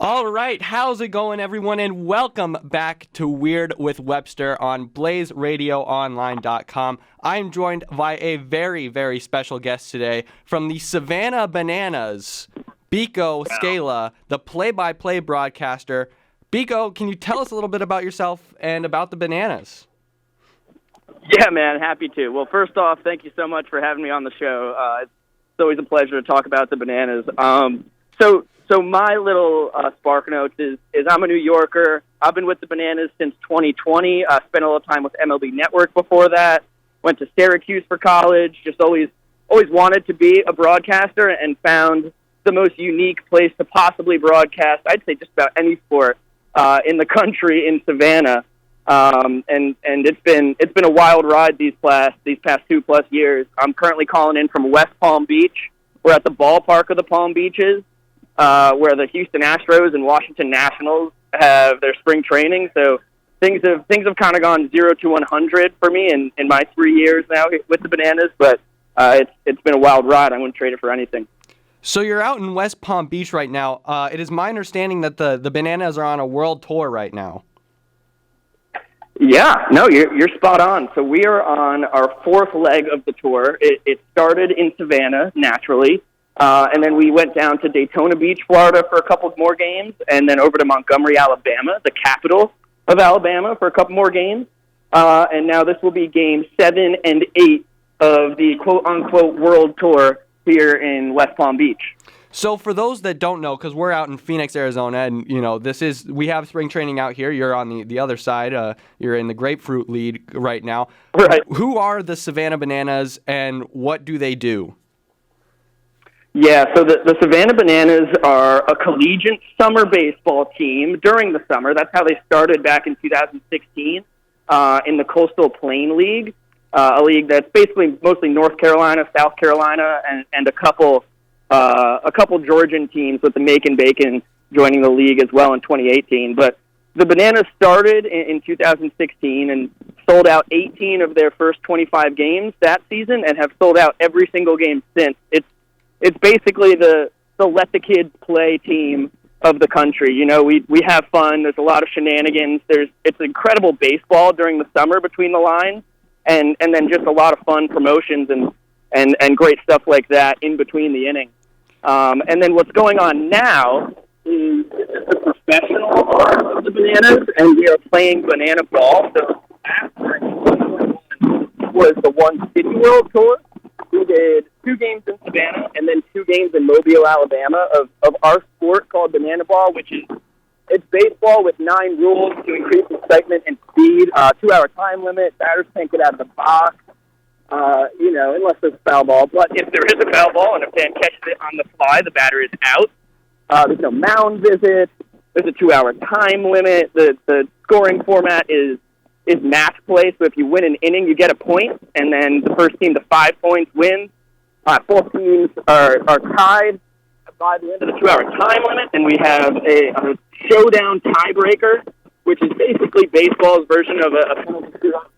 All right, how's it going, everyone? And welcome back to Weird with Webster on BlazeRadioOnline.com. I'm joined by a very, very special guest today from the Savannah Bananas, Biko Skalla, the play-by-play broadcaster. Biko, can you tell us a little bit about yourself and about the Bananas? Yeah, man, happy to. Well, first off, thank you so much for having me on the show. It's always a pleasure to talk about the Bananas. So my little spark notes is I'm a New Yorker. I've been with the Bananas since 2020. Spent a little time with MLB Network before that. Went to Syracuse for college. Just always wanted to be a broadcaster and found the most unique place to possibly broadcast, I'd say just about any sport in the country in Savannah. And it's been a wild ride these past 2+ years. I'm currently calling in from West Palm Beach. We're at the ballpark of the Palm Beaches, where the Houston Astros and Washington Nationals have their spring training. So things have kind of gone 0 to 100 for me in my 3 years now with the Bananas. But it's been a wild ride. I wouldn't trade it for anything. So you're out in West Palm Beach right now. It is my understanding that the Bananas are on a world tour right now. Yeah, no, you're spot on. So we are on our fourth leg of the tour. It started in Savannah, naturally, and then we went down to Daytona Beach, Florida for a couple more games, and then over to Montgomery, Alabama, the capital of Alabama, for a couple more games. And now this will be game 7 and 8 of the quote-unquote world tour here in West Palm Beach. So for those that don't know, because we're out in Phoenix, Arizona, and we have spring training out here. You're on the other side. You're in the Grapefruit League right now. Right. Who are the Savannah Bananas, and what do they do? Yeah, so the Savannah Bananas are a collegiate summer baseball team during the summer. That's how they started back in 2016 in the Coastal Plain League, a league that's basically mostly North Carolina, South Carolina, and a couple Georgian teams, with the Macon Bacon joining the league as well in 2018. But the Bananas started in 2016 and sold out 18 of their first 25 games that season and have sold out every single game since. It's basically the let the kids play team of the country. You know, we have fun. There's a lot of shenanigans. It's incredible baseball during the summer between the lines, and then just a lot of fun promotions and great stuff like that in between the innings. And then what's going on now is the professional arm of the Bananas, and we are playing banana ball. So after was the One City World Tour. We did 2 games in Savannah and then 2 games in Mobile, Alabama of our sport called banana ball, which is it's baseball with 9 rules to increase excitement and speed. 2-hour time limit. Batters can't get out of the box. Unless there's a foul ball. But if there is a foul ball and a fan catches it on the fly, the batter is out. There's no mound visits. There's a 2-hour time limit. The scoring format is match play. So if you win an inning, you get a point, and then the first team to 5 points wins. 4 teams are tied by the end of the 2-hour time limit, and we have a showdown tiebreaker, which is basically baseball's version of a penalty shootout.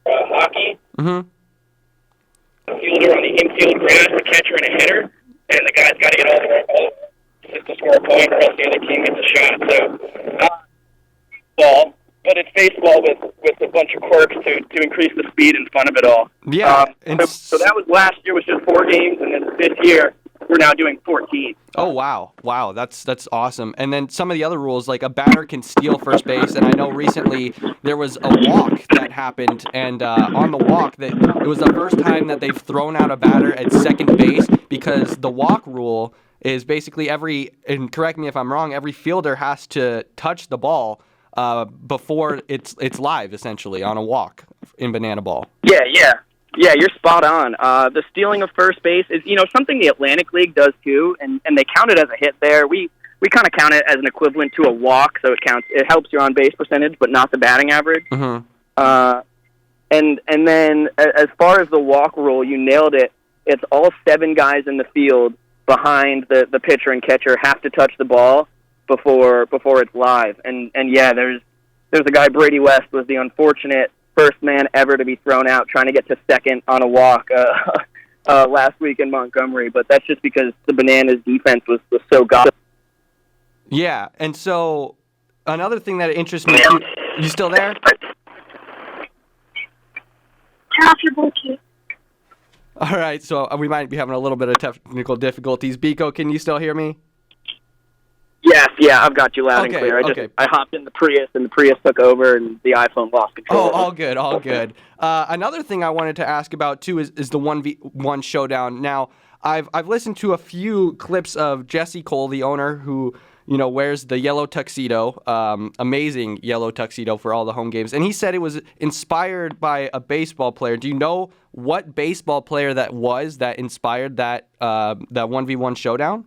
Hockey. Mm-hmm. A fielder on the infield grass, a catcher, and a hitter, and the guy's got to get all the way just to score a point, or else the other team gets a shot. So, ball, but it's baseball with a bunch of quirks to increase the speed and fun of it all. Yeah. So that was last year was just 4 games, and then this year we're now doing 14. Oh, wow, that's awesome. And then some of the other rules, like a batter can steal first base, and I know recently there was a walk that happened, and on the walk, it was the first time that they've thrown out a batter at second base, because the walk rule is basically and correct me if I'm wrong, every fielder has to touch the ball before it's live, essentially, on a walk in banana ball. Yeah, you're spot on. The stealing of first base is, something the Atlantic League does too, and they count it as a hit there. We kind of count it as an equivalent to a walk, so it helps your on-base percentage, but not the batting average. Mm-hmm. And then as far as the walk rule, you nailed it. It's all 7 guys in the field behind the pitcher and catcher have to touch the ball before it's live. And yeah, there's a guy, Brady West, was the unfortunate first man ever to be thrown out trying to get to second on a walk last week in Montgomery. But that's just because the Bananas defense was so good. Yeah, and so another thing that interests me too. You still there? All right, so we might be having a little bit of technical difficulties. Biko, can you still hear me? Yes, yeah, I've got you loud and clear. I hopped in the Prius, and the Prius took over, and the iPhone lost control. Oh, all good, all good. Another thing I wanted to ask about too is the 1v1 showdown. Now, I've listened to a few clips of Jesse Cole, the owner, who wears the yellow tuxedo, amazing yellow tuxedo for all the home games, and he said it was inspired by a baseball player. Do you know what baseball player that was that inspired that 1v1 showdown?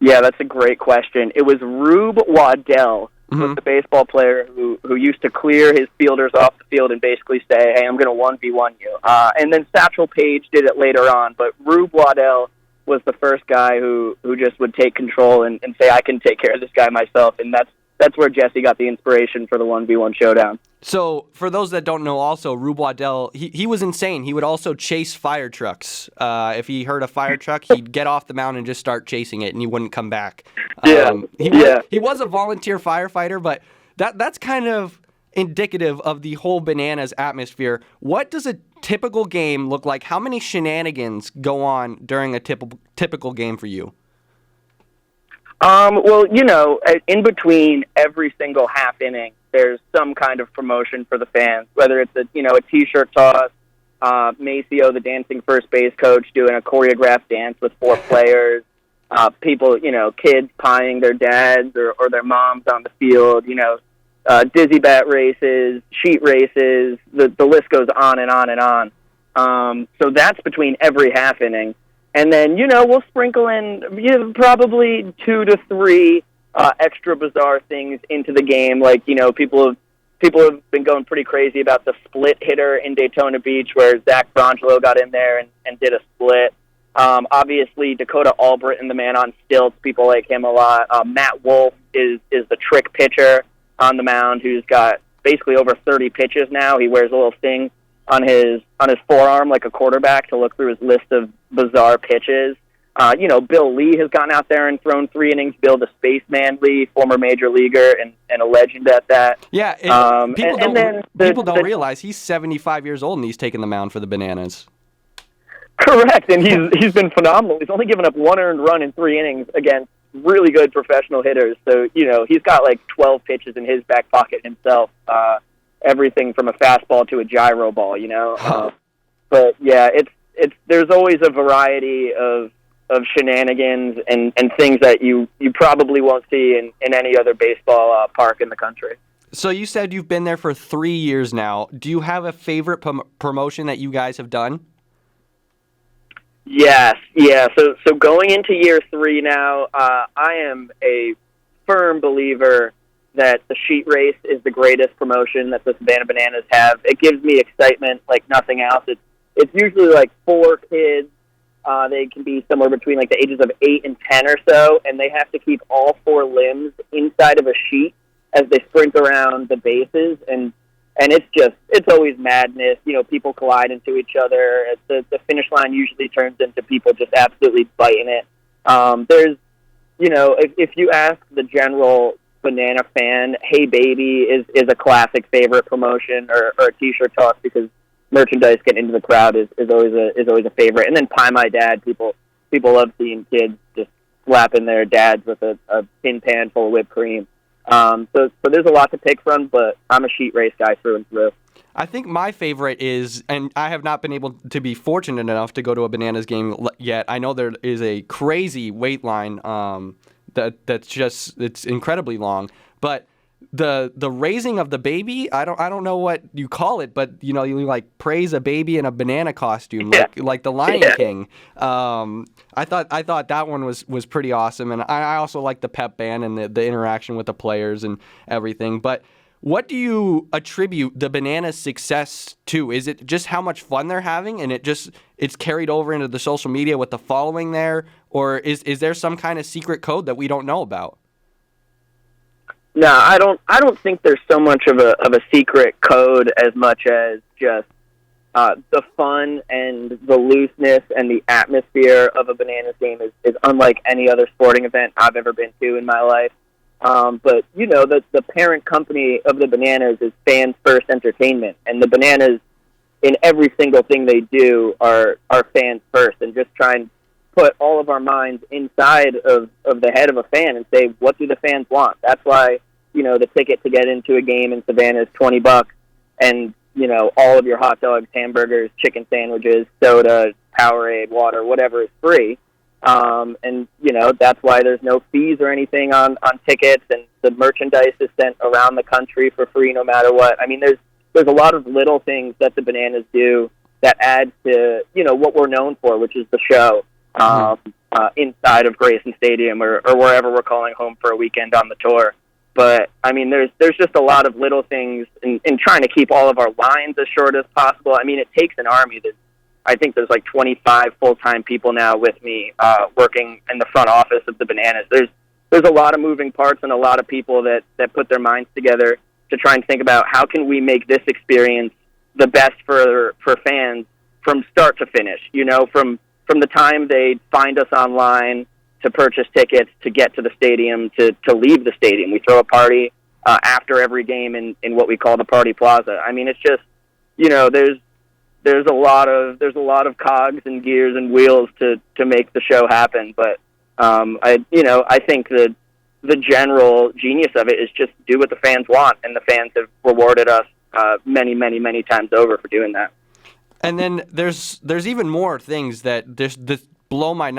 Yeah, that's a great question. It was Rube Waddell, was the baseball player who used to clear his fielders off the field and basically say, hey, I'm going to 1v1 you. And then Satchel Paige did it later on, but Rube Waddell was the first guy who just would take control and say, I can take care of this guy myself, and that's where Jesse got the inspiration for the 1v1 showdown. So, for those that don't know also, Rube Waddell, he was insane. He would also chase fire trucks. If he heard a fire truck, he'd get off the mound and just start chasing it, and he wouldn't come back. He was a volunteer firefighter, but that's kind of indicative of the whole Bananas atmosphere. What does a typical game look like? How many shenanigans go on during a typical game for you? Well, in between every single half inning, there's some kind of promotion for the fans, whether it's a T-shirt toss, Maceo, the dancing first base coach, doing a choreographed dance with 4 players, people, kids pieing their dads or their moms on the field, dizzy bat races, sheet races, the list goes on and on and on. So that's between every half inning. And then, we'll sprinkle in probably 2 to 3 extra bizarre things into the game. Like, people have been going pretty crazy about the split hitter in Daytona Beach where Zach Frangelo got in there and did a split. Obviously, Dakota Albritton, the man on stilts, people like him a lot. Matt Wolf is the trick pitcher on the mound who's got basically over 30 pitches now. He wears a little thing on his forearm like a quarterback to look through his list of bizarre pitches. Bill Lee has gone out there and thrown 3 innings. Bill the Spaceman Lee, former major leaguer and a legend at that. Yeah, people don't realize he's 75 years old and he's taking the mound for the Bananas. Correct, and he's been phenomenal. He's only given up 1 earned run in 3 innings against really good professional hitters. So, he's got like 12 pitches in his back pocket himself. Everything from a fastball to a gyro ball, But yeah, there's always a variety of shenanigans and things that you probably won't see in any other baseball park in the country. So you said you've been there for 3 years now. Do you have a favorite promotion that you guys have done? Yes, yeah. So going into year 3 now, I am a firm believer that the sheet race is the greatest promotion that the Savannah Bananas have. It gives me excitement like nothing else. It's usually like 4 kids. They can be somewhere between like the ages of 8 and 10 or so, and they have to keep all 4 limbs inside of a sheet as they sprint around the bases, and it's always madness. People collide into each other. The finish line usually turns into people just absolutely biting it. There's, if you ask the general Banana fan, Hey Baby is a classic favorite promotion, or a T-shirt toss because merchandise getting into the crowd is always a favorite. And then Pie My Dad, people love seeing kids just slapping their dads with a tin pan full of whipped cream. So there's a lot to pick from, but I'm a sheet race guy through and through. I think my favorite is, and I have not been able to be fortunate enough to go to a Bananas game yet. I know there is a crazy wait line it's incredibly long, but the raising of the baby, I don't know what you call it, but you like praise a baby in a banana costume, like the Lion King. I thought that one was pretty awesome, and I also like the pep band and the interaction with the players and everything. But what do you attribute the Bananas' success to? Is it just how much fun they're having, and it's carried over into the social media with the following there, or is there some kind of secret code that we don't know about? No, I don't think there's so much of a secret code as much as just the fun and the looseness and the atmosphere of a Bananas game is unlike any other sporting event I've ever been to in my life. But, the parent company of the Bananas is Fans First Entertainment, and the Bananas, in every single thing they do, are fans first, and just try and put all of our minds inside of the head of a fan and say, what do the fans want? That's why, the ticket to get into a game in Savannah is $20, and, all of your hot dogs, hamburgers, chicken sandwiches, soda, Powerade, water, whatever is free. And, that's why there's no fees or anything on tickets, and the merchandise is sent around the country for free no matter what. I mean, there's a lot of little things that the Bananas do that adds to, what we're known for, which is the show inside of Grayson Stadium or wherever we're calling home for a weekend on the tour. But, I mean, there's just a lot of little things in trying to keep all of our lines as short as possible. I mean, it takes an army. I think there's like 25 full-time people now with me working in the front office of the Bananas. There's a lot of moving parts and a lot of people that put their minds together to try and think about how can we make this experience the best for fans from start to finish. From the time they find us online to purchase tickets to get to the stadium to leave the stadium. We throw a party after every game in what we call the Party Plaza. I mean, it's just there's a lot of cogs and gears and wheels to make the show happen. But I think that the general genius of it is just do what the fans want, and the fans have rewarded us many, many, many times over for doing that. And then there's even more things that just blow my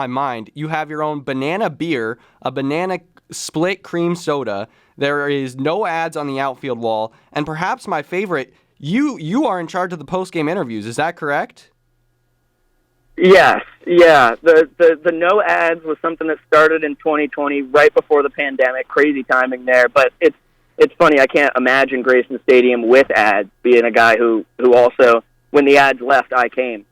mind. You have your own banana beer, a banana split cream soda. There is no ads on the outfield wall, and perhaps my favorite, you are in charge of the post-game interviews. Is that correct? Yes, yeah. The no ads was something that started in 2020, right before the pandemic. Crazy timing there, but it's funny. I can't imagine Grayson Stadium with ads. Being a guy who also, when the ads left, I came.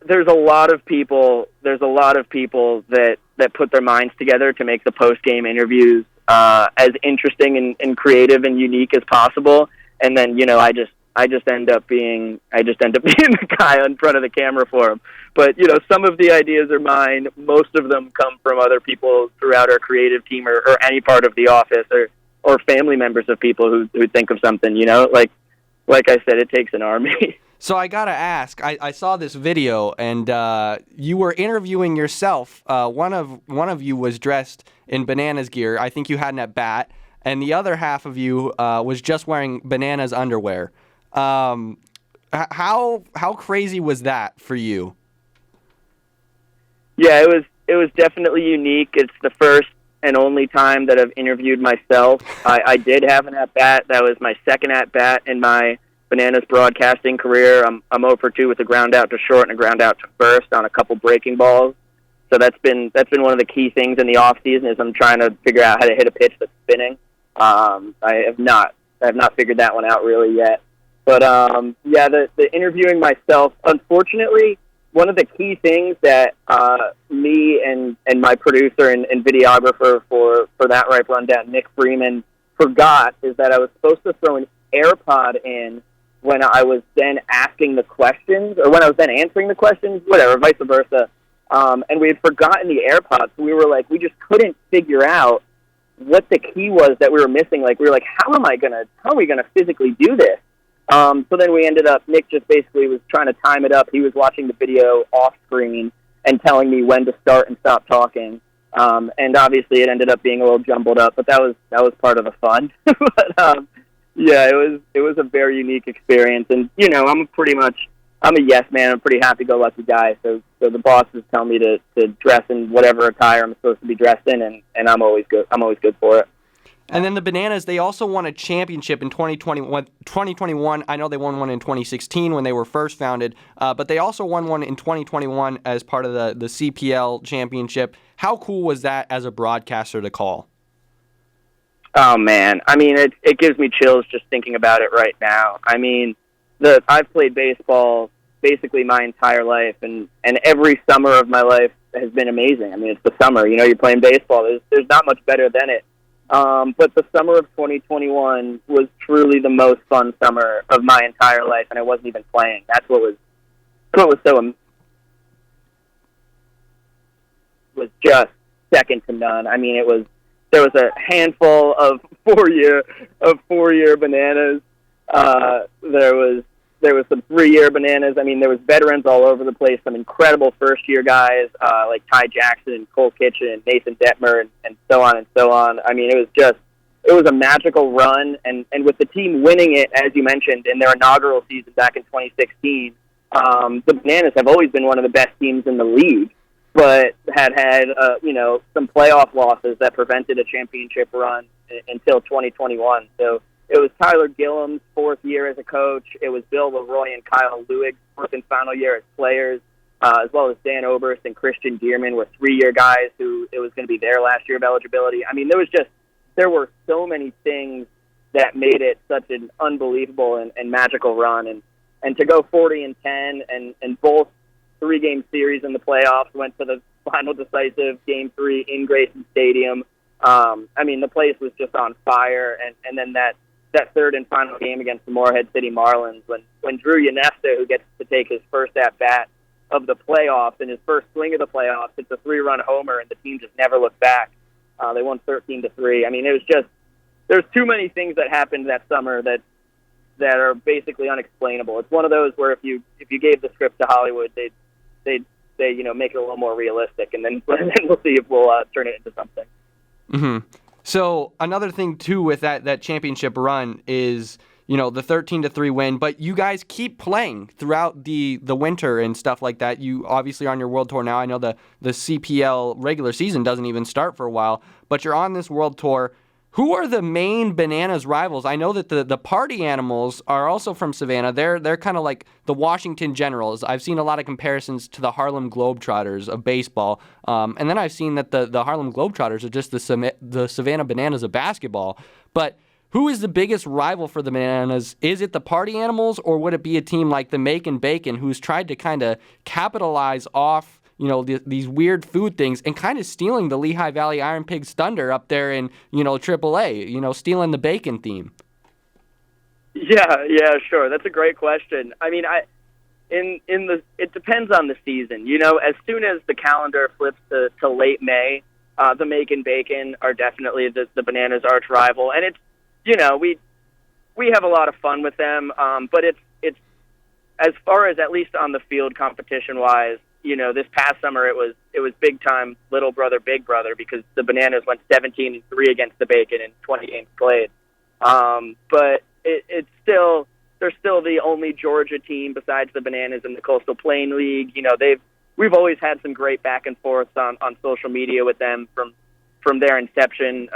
There's a lot of people that put their minds together to make the post-game interviews as interesting and creative and unique as possible. And then, I just end up being the guy in front of the camera for them. But, some of the ideas are mine. Most of them come from other people throughout our creative team or any part of the office or family members of people who think of something, like I said, it takes an army. So I gotta ask, I saw this video, and you were interviewing yourself. One of you was dressed in Bananas gear. I think you had an at bat, and the other half of you was just wearing Bananas underwear. How crazy was that for you? Yeah, it was definitely unique. It's the first and only time that I've interviewed myself. I did have an at bat. That was my second at bat in my Bananas broadcasting career. I'm 0 for 2 with a ground out to short and a ground out to first on a couple breaking balls. So that's been one of the key things in the off season is I'm trying to figure out how to hit a pitch that's spinning. I have not figured that one out really yet. But the interviewing myself, unfortunately, one of the key things that me and my producer and videographer for that Ripe Rundown, Nick Freeman, forgot is that I was supposed to throw an AirPod in when I was then asking the questions, or when I was then answering the questions, whatever, vice versa. And we had forgotten the AirPods, so we just couldn't figure out what the key was that we were missing. Like, we were like, how are we gonna physically do this? So then we ended up, Nick just basically was trying to time it up. He was watching the video off screen and telling me when to start and stop talking. And obviously it ended up being a little jumbled up, but that was part of the fun. But, yeah, it was a very unique experience. And, I'm a yes man. I'm a pretty happy-go-lucky guy. So the bosses tell me to dress in whatever attire I'm supposed to be dressed in, and I'm always good. I'm always good for it. And then the Bananas, they also won a championship in 2021. I know they won one in 2016 when they were first founded, but they also won one in 2021 as part of the CPL championship. How cool was that as a broadcaster to call? Oh, man. I mean, it gives me chills just thinking about it right now. I mean, I've played baseball basically my entire life, and every summer of my life has been amazing. I mean, it's the summer. You're playing baseball. There's not much better than it. But the summer of 2021 was truly the most fun summer of my entire life, and I wasn't even playing. That's what was so was just second to none. I mean, there was a handful of four-year bananas. There was some 3-year bananas. I mean, there was veterans all over the place. Some incredible first-year guys like Ty Jackson and Cole Kitchen and Nathan Detmer and so on and so on. I mean, it was a magical run, and with the team winning it, as you mentioned, in their inaugural season back in 2016, the Bananas have always been one of the best teams in the league, but had some playoff losses that prevented a championship run until 2021. So it was Tyler Gillam's 4th year as a coach. It was Bill Leroy and Kyle Lewig's 4th and final year as players, as well as Dan Oberst and Christian Dearman were 3-year guys who it was going to be their last year of eligibility. I mean, there were so many things that made it such an unbelievable and magical run. And to go 40-10 and both 3-game series in the playoffs went to the final decisive Game 3 in Grayson Stadium. I mean, the place was just on fire. And then that third and final game against the Morehead City Marlins, when Drew Yanesta, who gets to take his first at-bat of the playoffs and his first swing of the playoffs, it's a 3-run homer, and the team just never looked back. They won 13-3. I mean, it was just there's too many things that happened that summer that are basically unexplainable. It's one of those where if you gave the script to Hollywood, they'd make it a little more realistic, and then we'll see if we'll turn it into something. Mm-hmm. So another thing too with that championship run is the 13-3 win, but you guys keep playing throughout the winter and stuff like that. You obviously are on your world tour now. I know the CPL regular season doesn't even start for a while, but you're on this world tour. Who are the main Bananas rivals? I know that the Party Animals are also from Savannah. They're kind of like the Washington Generals. I've seen a lot of comparisons to the Harlem Globetrotters of baseball. And then I've seen that the Harlem Globetrotters are just the Savannah Bananas of basketball. But who is the biggest rival for the Bananas? Is it the Party Animals, or would it be a team like the Macon Bacon, who's tried to kind of capitalize off these weird food things and kind of stealing the Lehigh Valley Iron Pigs thunder up there in, AAA, stealing the bacon theme? Yeah, sure. That's a great question. I mean, it depends on the season. As soon as the calendar flips to late May, the Macon Bacon are definitely the Bananas' arch rival. And it's, we have a lot of fun with them, but it's as far as at least on the field competition-wise, this past summer it was big time little brother, big brother, because the Bananas went 17-3 against the Bacon in 20 games played. But they're still the only Georgia team besides the Bananas in the Coastal Plain League. We've always had some great back and forth on social media with them from their inception,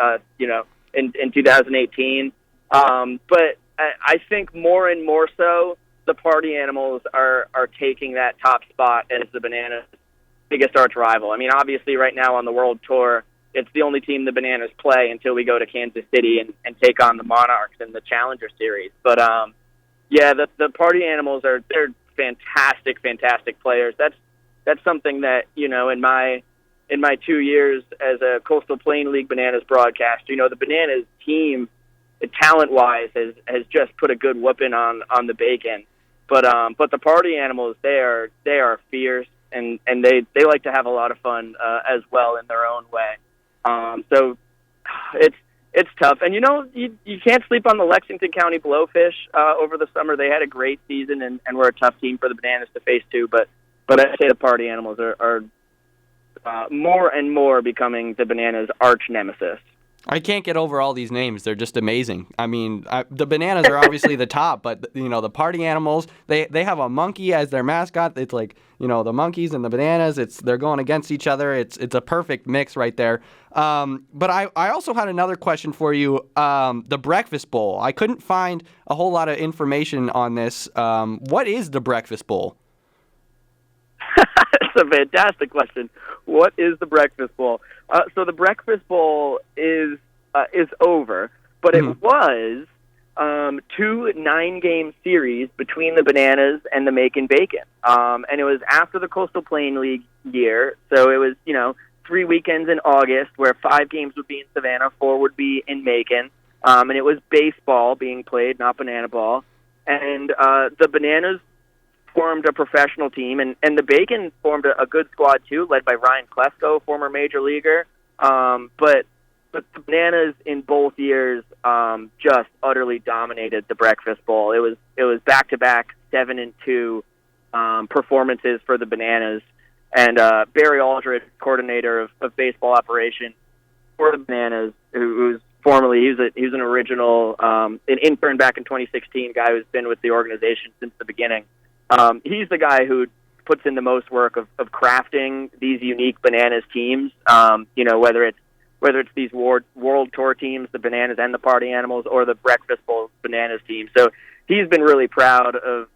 in 2018. But I think more and more so, the Party Animals are taking that top spot as the Bananas' biggest arch rival. I mean, obviously right now on the World Tour, it's the only team the Bananas play until we go to Kansas City and take on the Monarchs in the Challenger Series. But, the Party Animals they're fantastic players. That's something that, in my 2 years as a Coastal Plain League Bananas broadcaster, the Bananas team, talent-wise, has just put a good whooping on the Bacon. But the Party Animals, they are fierce, and they like to have a lot of fun as well in their own way. So it's tough. And you can't sleep on the Lexington County Blowfish over the summer. They had a great season and were a tough team for the Bananas to face too. But I'd say the Party Animals are more and more becoming the Bananas' arch nemesis. I can't get over all these names. They're just amazing. I mean, the Bananas are obviously the top, but, the Party Animals, they have a monkey as their mascot. It's like, the monkeys and the Bananas, they're going against each other. It's a perfect mix right there. But I also had another question for you. The Breakfast Bowl. I couldn't find a whole lot of information on this. What is the Breakfast Bowl? That's a fantastic question. What is the Breakfast Bowl? So the Breakfast Bowl is over, but it was 2 9-game series between the Bananas and the Macon Bacon. And it was after the Coastal Plain League year, so it was, 3 weekends in August where 5 games would be in Savannah, 4 would be in Macon. And it was baseball being played, not banana ball. And the Bananas formed a professional team, and the Bacon formed a good squad too, led by Ryan Klesko, former major leaguer. But the Bananas in both years just utterly dominated the Breakfast Bowl. It was back-to-back 7-2 performances for the Bananas. And Barry Aldridge, coordinator of baseball operations for the Bananas, who's formerly he was an original an intern back in 2016, guy who's been with the organization since the beginning. He's the guy who puts in the most work of crafting these unique Bananas teams. Whether it's these world tour teams, the Bananas and the Party Animals, or the Breakfast Bowl Bananas team. So he's been really proud of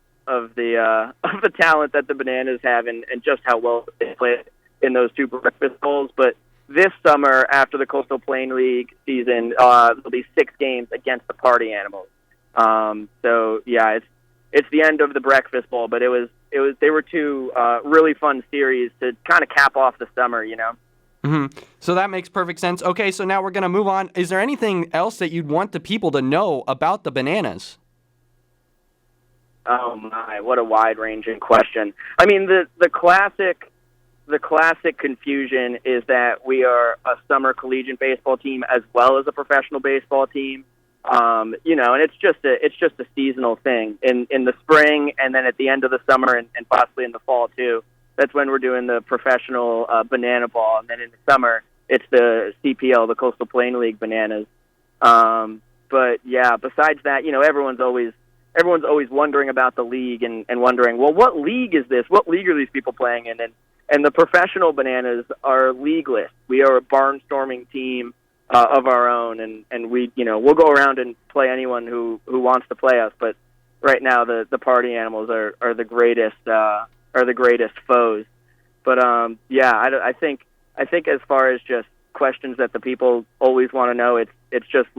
the talent that the Bananas have and just how well they play in those 2 Breakfast Bowls. But this summer, after the Coastal Plain League season, there'll be 6 games against the Party Animals. So yeah, it's the end of the Breakfast Bowl, but they were 2 really fun series to kind of cap off the summer, Mm-hmm. So that makes perfect sense. Okay, so now we're going to move on. Is there anything else that you'd want the people to know about the Bananas? Oh my, what a wide-ranging question. I mean, the classic confusion is that we are a summer collegiate baseball team as well as a professional baseball team. And it's just a seasonal thing in the spring, and then at the end of the summer and possibly in the fall too. That's when we're doing the professional banana ball, and then in the summer it's the CPL, the Coastal Plain League Bananas. But yeah, besides that, everyone's always wondering about the league and wondering, well, what league is this? What league are these people playing in? And the professional Bananas are leagueless. We are a barnstorming team of our own, and we'll go around and play anyone who wants to play us. But right now, the Party Animals are the greatest foes. But I think as far as just questions that the people always want to know, it's just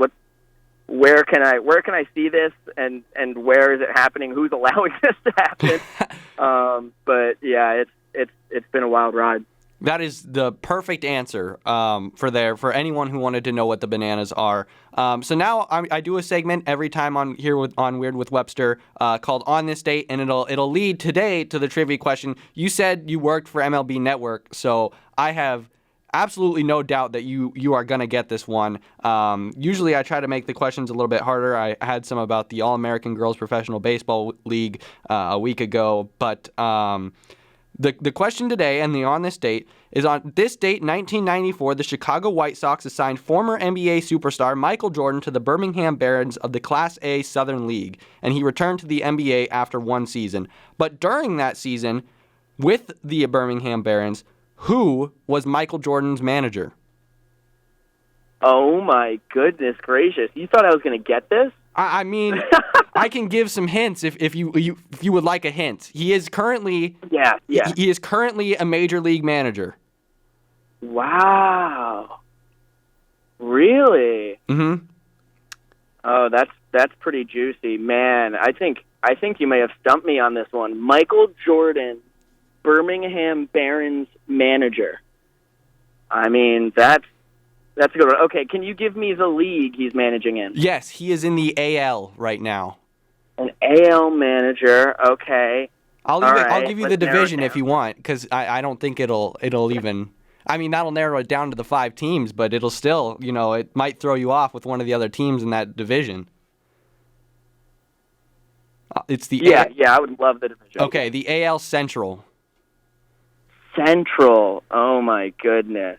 where can I see this, and where is it happening? Who's allowing this to happen? But yeah, it's been a wild ride. That is the perfect answer for anyone who wanted to know what the Bananas are. So now I do a segment every time on Weird with Webster called On This Date, and it'll lead today to the trivia question. You said you worked for MLB Network, so I have absolutely no doubt that you are going to get this one. Usually I try to make the questions a little bit harder. I had some about the All-American Girls Professional Baseball League a week ago, but the question today and the On This Date is on this date, 1994, the Chicago White Sox assigned former NBA superstar Michael Jordan to the Birmingham Barons of the Class A Southern League, and he returned to the NBA after 1 season. But during that season, with the Birmingham Barons, who was Michael Jordan's manager? Oh my goodness gracious! You thought I was going to get this? I mean, I can give some hints if you would like a hint. He is currently He is currently a major league manager. Wow. Really? Mm-hmm. Oh, that's pretty juicy, man. I think you may have stumped me on this one. Michael Jordan, Birmingham Barons manager. I mean, that's a good one. Okay, can you give me the league he's managing in? Yes, he is in the AL right now. An AL manager, okay. I'll give you the division if you want, because I don't think it'll even. I mean, that'll narrow it down to the 5 teams, but it'll still, it might throw you off with one of the other teams in that division. It's the I would love the division. Okay, the AL Central. Central. Oh my goodness.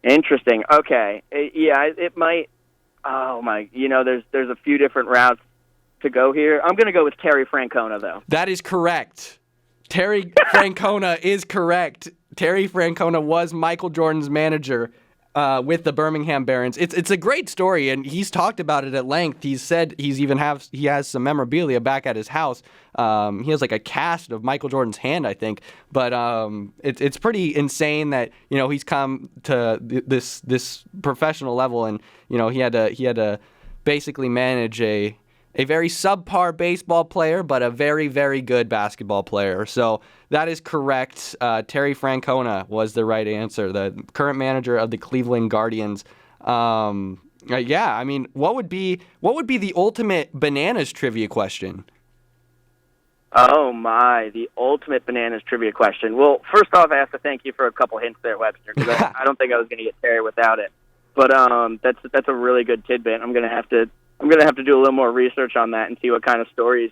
Interesting. Okay. It might. Oh my. There's a few different routes to go here. I'm going to go with Terry Francona, though. That is correct. Terry Francona is correct. Terry Francona was Michael Jordan's manager with the Birmingham Barons. It's a great story, and he's talked about it at length. He said he has some memorabilia back at his house. He has like a cast of Michael Jordan's hand, I think. But it's pretty insane that he's come to this professional level, and he had to basically manage a a very subpar baseball player, but a very, very good basketball player. So that is correct. Terry Francona was the right answer, the current manager of the Cleveland Guardians. Yeah, I mean, what would be the ultimate Bananas trivia question? Oh my, the ultimate Bananas trivia question. Well, first off, I have to thank you for a couple hints there, Webster, because I don't think I was going to get Terry without it. But that's a really good tidbit. I'm gonna have to do a little more research on that and see what kind of stories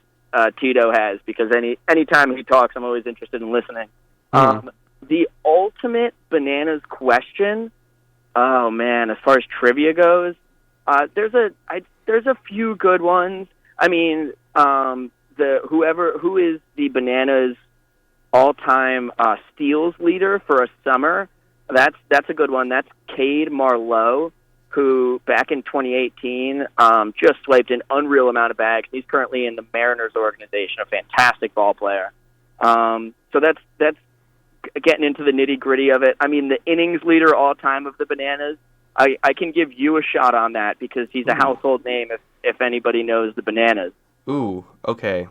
Tito has, because anytime he talks, I'm always interested in listening. The ultimate Bananas question. Oh man, as far as trivia goes, there's a few good ones. I mean, who is the Bananas all-time steals leader for a summer? That's a good one. That's Cade Marlowe, who back in 2018 just swiped an unreal amount of bags. He's currently in the Mariners organization, a fantastic ball player. So that's getting into the nitty-gritty of it. I mean, the innings leader all-time of the Bananas, I can give you a shot on that because he's a household name if anybody knows the Bananas. Ooh, okay.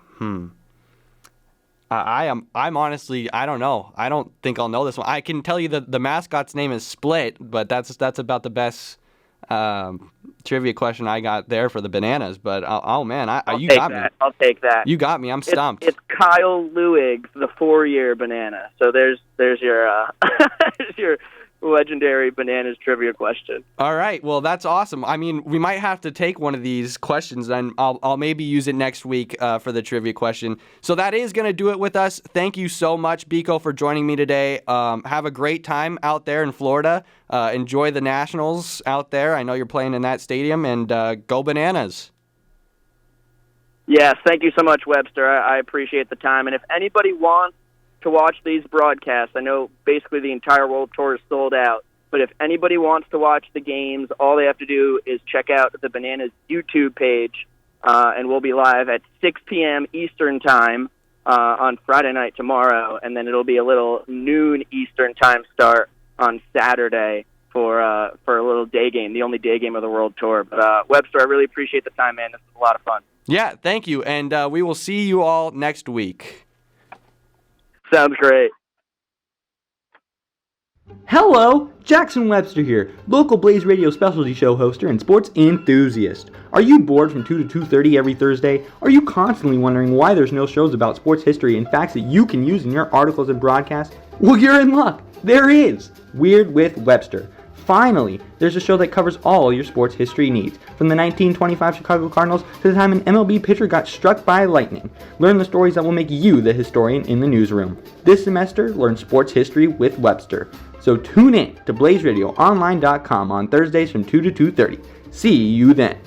I'm honestly, I don't know. I don't think I'll know this one. I can tell you that the mascot's name is Split, but that's about the best trivia question I got there for the Bananas. But you got me. I'll take that. You got me. I'm stumped. It's Kyle Lewig, the 4-year Banana. So there's your there's your legendary Bananas trivia question. All right. Well, that's awesome. I mean, we might have to take one of these questions, and I'll maybe use it next week for the trivia question. So that is going to do it with us. Thank you so much, Biko, for joining me today. Have a great time out there in Florida. Enjoy the Nationals out there. I know you're playing in that stadium, and go Bananas. Yes, thank you so much, Webster. I appreciate the time. And if anybody wants to watch these broadcasts, I know basically the entire World Tour is sold out, but if anybody wants to watch the games, all they have to do is check out the Bananas YouTube page, and we'll be live at 6 p.m. Eastern Time on Friday night tomorrow, and then it'll be a little noon Eastern Time start on Saturday for a little day game, the only day game of the World Tour. But Webster, I really appreciate the time, man. This was a lot of fun. Yeah, thank you, and we will see you all next week. Sounds great. Hello, Jackson Webster here, local Blaze Radio specialty show hoster and sports enthusiast. Are you bored from 2 to 2:30 every Thursday? Are you constantly wondering why there's no shows about sports history and facts that you can use in your articles and broadcasts? Well, you're in luck. There is Weird with Webster. Finally, there's a show that covers all your sports history needs, from the 1925 Chicago Cardinals to the time an MLB pitcher got struck by lightning. Learn the stories that will make you the historian in the newsroom. This semester, learn sports history with Webster. So tune in to BlazeRadioOnline.com on Thursdays from 2 to 2:30. See you then.